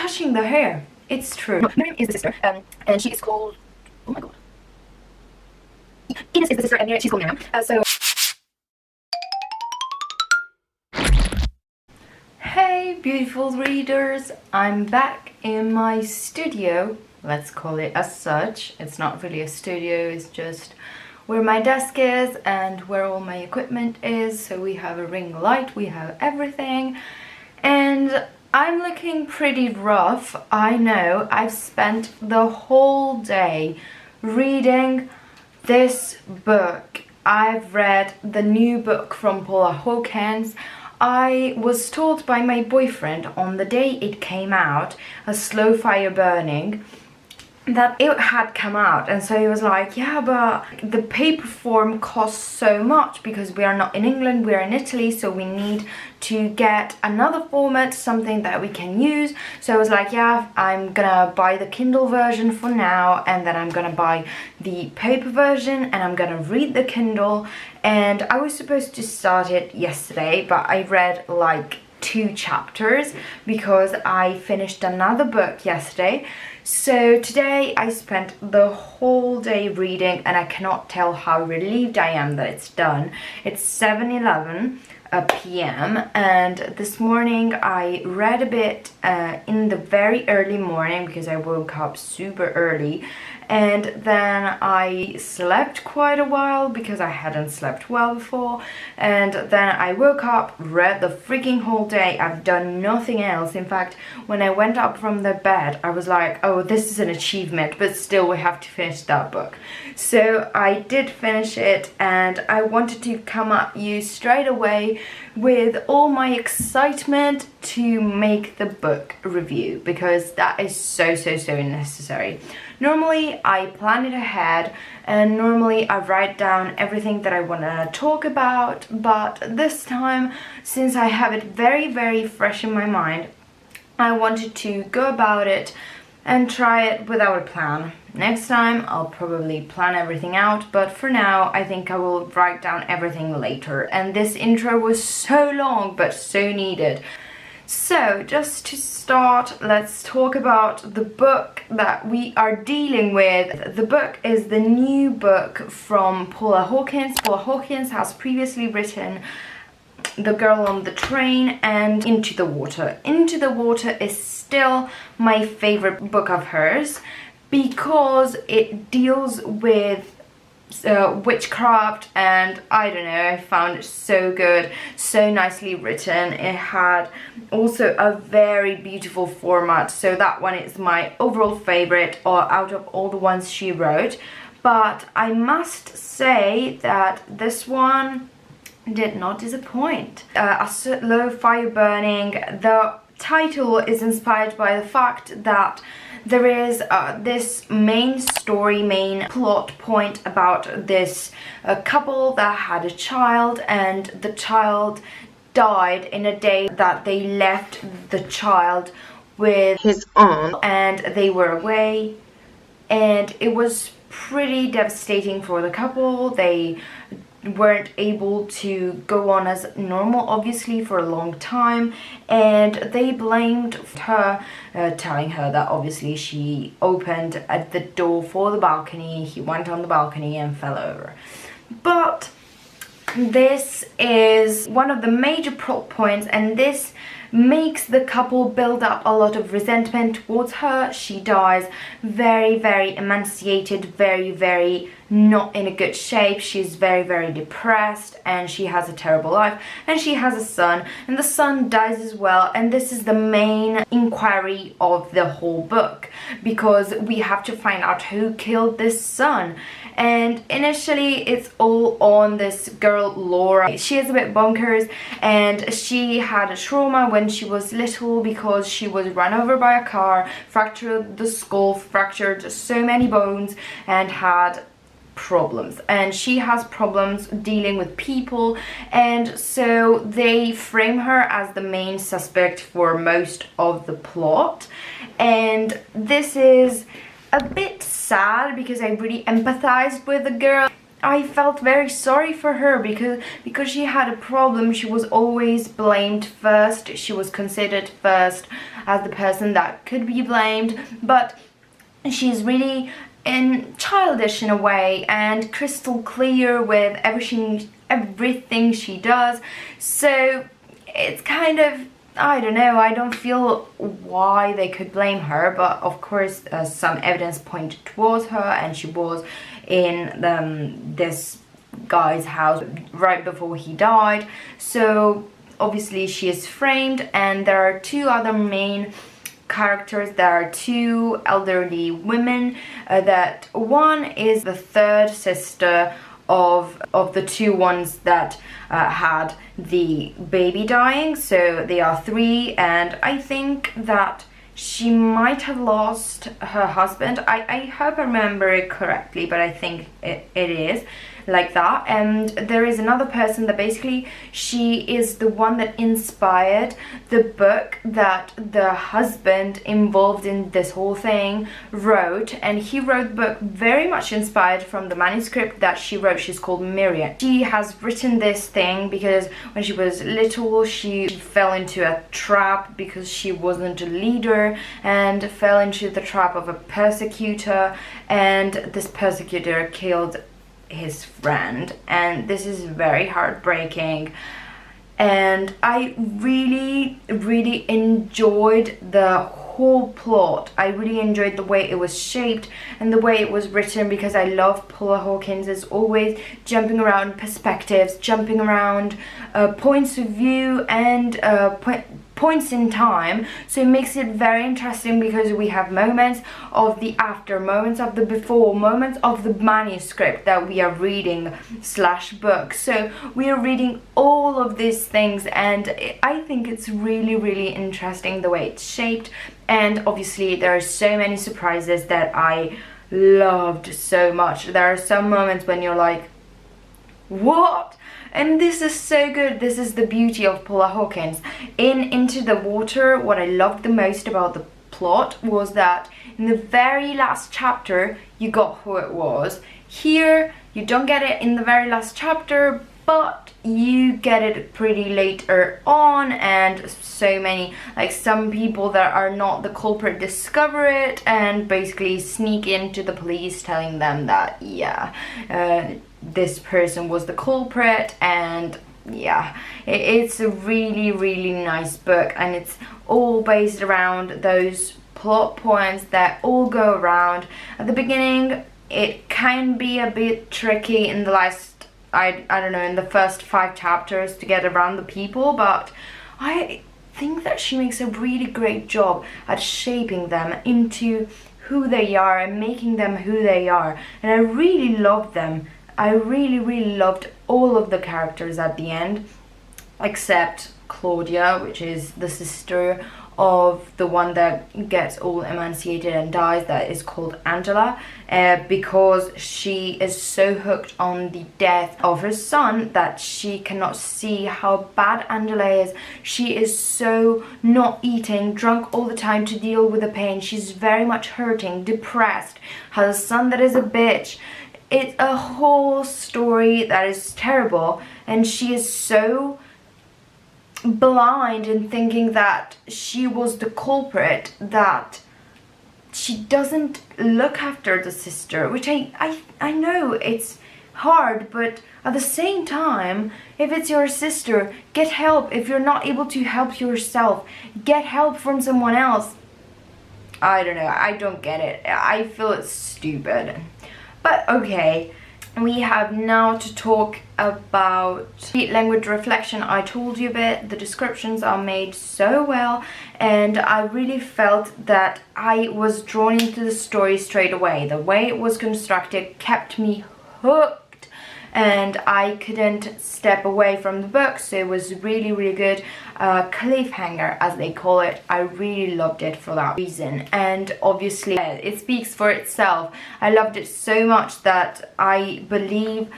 touching the hair. It's true. Miriam is the sister, and she is called... Oh my god. Ines is the sister, and she's called Miriam. Hey, beautiful readers. I'm back in my studio. Let's call it as such. It's not really a studio, it's just where my desk is and where all my equipment is. So we have a ring light, we have everything. And I'm looking pretty rough. I know. I've spent the whole day reading this book. I've read the new book from Paula Hawkins. I was told by my boyfriend on the day it came out, A Slow Fire Burning, that it had come out, and so he was like, yeah, but the paper form costs so much because we are not in England, we're in Italy, so we need to get another format, something that we can use. So I was like, yeah, I'm gonna buy the Kindle version for now, and then I'm gonna buy the paper version, and I'm gonna read the Kindle. And I was supposed to start it yesterday, but I read like 2 chapters because I finished another book yesterday. So today I spent the whole day reading, and I cannot tell how relieved I am that it's done. It's 7:11 p.m. and this morning I read a bit in the very early morning because I woke up super early, and then I slept quite a while because I hadn't slept well before, and then I woke up, read the freaking whole day. I've done nothing else. In fact, when I went up from the bed, I was like, oh, this is an achievement, but still we have to finish that book. So I did finish it, and I wanted to come at you straight away with all my excitement to make the book review, because that is so necessary. Normally I plan it ahead, and normally I write down everything that I want to talk about, but this time, since I have it very fresh in my mind, I wanted to go about it and try it without a plan. Next time I'll probably plan everything out, but for now I think I will write down everything later. And this intro was so long but so needed. So just to start, let's talk about the book that we are dealing with. The book is the new book from Paula Hawkins. Paula Hawkins has previously written The Girl on the Train and Into the Water. Into the Water is still my favorite book of hers because it deals with witchcraft, and I don't know, I found it so good, so nicely written. It had also a very beautiful format, so that one is my overall favorite out of all the ones she wrote. But I must say that this one did not disappoint. A Slow Fire Burning, the title is inspired by the fact that there is this main story, main plot point about this couple that had a child, and the child died in a day that they left the child with his aunt, and they were away, and it was pretty devastating for the couple. They weren't able to go on as normal, obviously, for a long time, and they blamed her, telling her that obviously she opened at the door for the balcony, he went on the balcony and fell over. But this is one of the major plot points, and this makes the couple build up a lot of resentment towards her. She dies very emaciated, very not in a good shape. She's very depressed, and she has a terrible life, and she has a son, and the son dies as well. And this is the main inquiry of the whole book, because we have to find out who killed this son. And initially it's all on this girl Laura. She is a bit bonkers, and she had a trauma when she was little because she was run over by a car, fractured the skull, fractured so many bones, and had problems. And she has problems dealing with people, and so they frame her as the main suspect for most of the plot. And this is a bit sad because I really empathized with the girl. I felt very sorry for her because she had a problem. She was always blamed first, she was considered first as the person that could be blamed, but she's really childish in a way and crystal clear with everything she does. So it's kind of, I don't know, I don't feel why they could blame her, but of course some evidence pointed towards her, and she was in this guy's house right before he died. So obviously she is framed, and there are two other main characters. There are two elderly women, that one is the third sister of the two ones that had the baby dying. So they are three, and I think that she might have lost her husband. I hope I remember it correctly, but I think it is like that. And there is another person that basically she is the one that inspired the book that the husband involved in this whole thing wrote, and he wrote the book very much inspired from the manuscript that she wrote. She's called Miriam. She has written this thing because when she was little she fell into a trap because she wasn't a leader, and fell into the trap of a persecutor, and this persecutor killed his friend, and this is very heartbreaking. And I really enjoyed the whole plot. I really enjoyed the way it was shaped and the way it was written, because I love Paula Hawkins is always jumping around perspectives, jumping around points of view and points in time. So it makes it very interesting, because we have moments of the after, moments of the before, moments of the manuscript that we are reading slash book. So we are reading all of these things, and I think it's really interesting the way it's shaped. And obviously there are so many surprises that I loved so much. There are some moments when you're like, what? And this is so good. This is the beauty of Paula Hawkins. In Into the Water, what I loved the most about the plot was that in the very last chapter you got who it was. Here you don't get it in the very last chapter, but you get it pretty later on, and so many, like some people that are not the culprit discover it and basically sneak into the police telling them that this person was the culprit. And yeah, it's a really nice book, and it's all based around those plot points that all go around. At the beginning it can be a bit tricky in the last, I don't know, in the first 5 chapters to get around the people, but I think that she makes a really great job at shaping them into who they are and making them who they are. And I really loved them. I really loved all of the characters at the end, except Claudia, which is the sister of the one that gets all emaciated and dies, that is called Angela, because she is so hooked on the death of her son that she cannot see how bad Angela is. She is so not eating, drunk all the time to deal with the pain. She's very much hurting, depressed, has a son that is a bitch. It's a whole story that is terrible, and she is so blind in thinking that she was the culprit that she doesn't look after the sister, which I know it's hard, but at the same time, if it's your sister, get help. If you're not able to help yourself, get help from someone else. I don't know, I don't get it. I feel it's stupid. But okay, we have now to talk about the language reflection. I told you a bit, the descriptions are made so well, and I really felt that I was drawn into the story straight away. The way it was constructed kept me hooked, and I couldn't step away from the book, so it was really good. Cliffhanger, as they call it. I really loved it for that reason, and obviously it speaks for itself. I loved it so much that I believe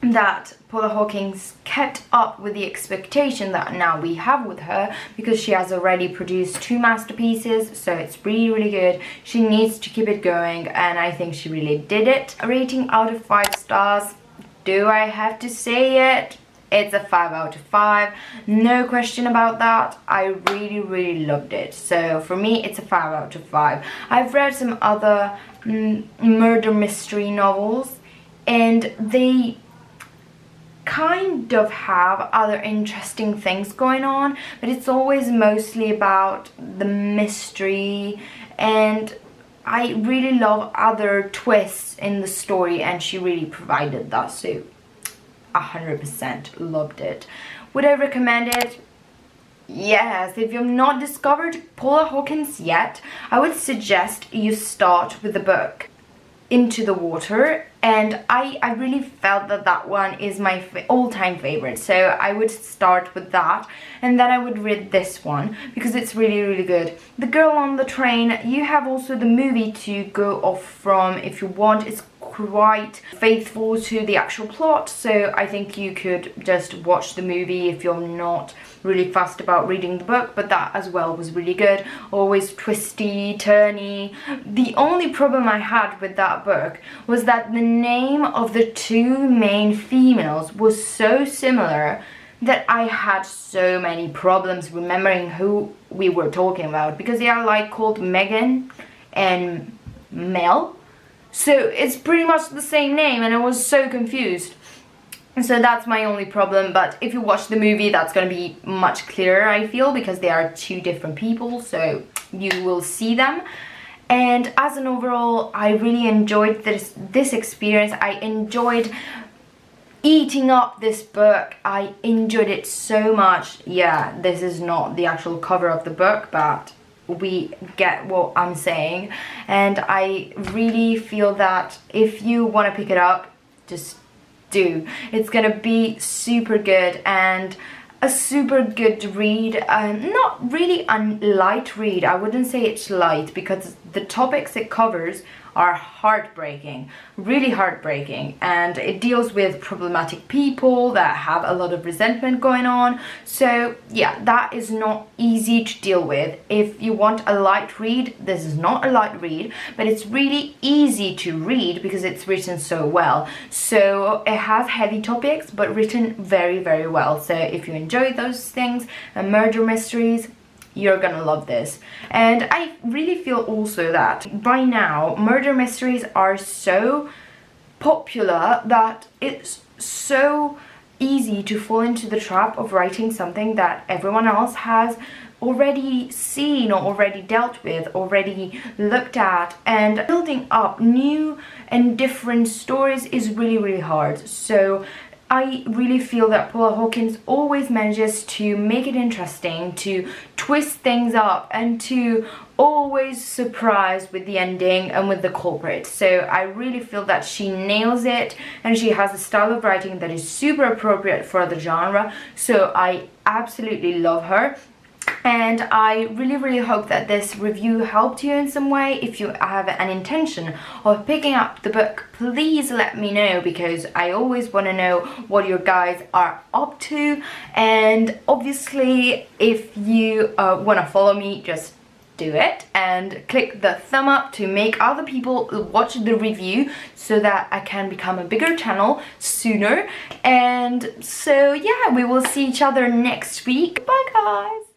that Paula Hawkins kept up with the expectation that now we have with her, because she has already produced 2 masterpieces, so it's really good. She needs to keep it going, and I think she really did it. A rating out of 5 stars. Do I have to say it? it's a 5 out of 5, no question about that. I really loved it, so for me it's a 5 out of 5. I've read some other murder mystery novels, and they kind of have other interesting things going on, but it's always mostly about the mystery, and I really love other twists in the story, and she really provided that, so 100% loved it. Would I recommend it? Yes. If you've not discovered Paula Hawkins yet, I would suggest you start with the book Into the Water, and I really felt that that one is my all-time favorite, so I would start with that, and then I would read this one because it's really good. The Girl on the Train, you have also the movie to go off from if you want. It's quite faithful to the actual plot, so I think you could just watch the movie if you're not really fussed about reading the book, but that as well was really good. Always twisty, turny. The only problem I had with that book was that the name of the two main females was so similar that I had so many problems remembering who we were talking about, because they are like called Megan and Mel. So it's pretty much the same name, and I was so confused. So that's my only problem, but if you watch the movie, that's going to be much clearer, I feel, because they are two different people, so you will see them. And as an overall, I really enjoyed this experience. I enjoyed eating up this book. I enjoyed it so much. Yeah, this is not the actual cover of the book, but we get what I'm saying, and I really feel that if you want to pick it up, just do. It's gonna be super good and a super good read. Not really a light read. I wouldn't say it's light, because the topics it covers are heartbreaking, really heartbreaking, and it deals with problematic people that have a lot of resentment going on. So yeah, that is not easy to deal with. If you want a light read, this is not a light read, but it's really easy to read because it's written so well. So it has heavy topics, but written very well. So if you enjoy those things and murder mysteries, you're gonna love this. And I really feel also that by now murder mysteries are so popular that it's so easy to fall into the trap of writing something that everyone else has already seen or already dealt with, already looked at, and building up new and different stories is really hard. So I really feel that Paula Hawkins always manages to make it interesting, to twist things up, and to always surprise with the ending and with the culprit. So I really feel that she nails it, and she has a style of writing that is super appropriate for the genre. So I absolutely love her. And I really hope that this review helped you in some way. If you have an intention of picking up the book, please let me know, because I always want to know what you guys are up to. And obviously, if you want to follow me, just do it and click the thumb up to make other people watch the review, so that I can become a bigger channel sooner. And so yeah, we will see each other next week. Bye guys.